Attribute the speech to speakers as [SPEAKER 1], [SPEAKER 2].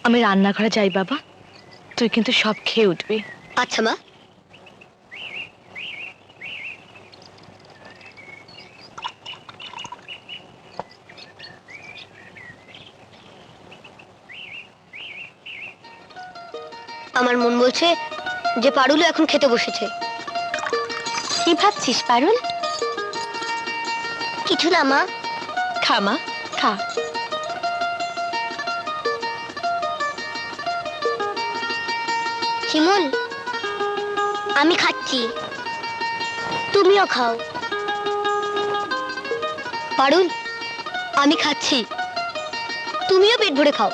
[SPEAKER 1] আমি রান্নাঘরে যাই বাবা, তুই কিন্তু সব খেয়ে উঠবি।
[SPEAKER 2] আচ্ছা মা। আমার মন বলছে যে পারুল এখন খেতে বসেছে।
[SPEAKER 1] কি ভাবছিস পারুল?
[SPEAKER 2] কিছু না মা।
[SPEAKER 1] খা মা, খা।
[SPEAKER 2] শিমুল, আমি খাচ্ছি, তুমিও খাও। পারুল, আমি খাচ্ছি, তুমিও পেট ভরে খাও।